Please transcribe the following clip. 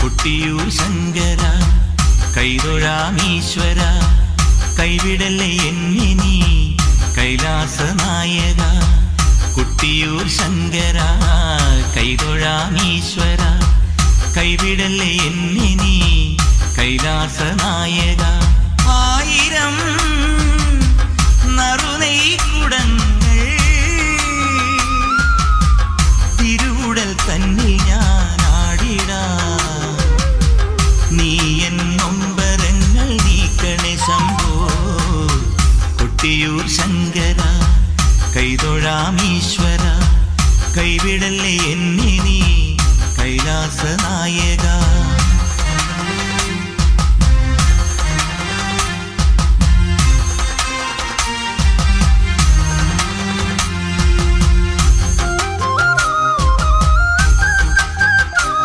കൊട്ടിയൂർ ശങ്കര കൈതൊഴാമീശ്വര കൈവിടല്ലേ എന്നെ നീ കൈലാസ നായക കൊട്ടിയൂർ ശങ്കര കൈതൊഴാമീശ്വര കൈവിടല്ലേ എന്നെ നീ കൈലാസ നായക ആയിരം നറുനെയ്ക്കുടങ്ങൾ തിരുവുടൽ തന്നിൽ ഞാൻ ആടിടാം നീ എൻ നൊമ്പരങ്ങൾ നീക്കണേ ശംഭോ കൊട്ടിയൂർ ശങ്കര കൈതൊഴാമീശ്വര കൈവിടല്ലേ എന്നെ നീ കൈലാസ നായക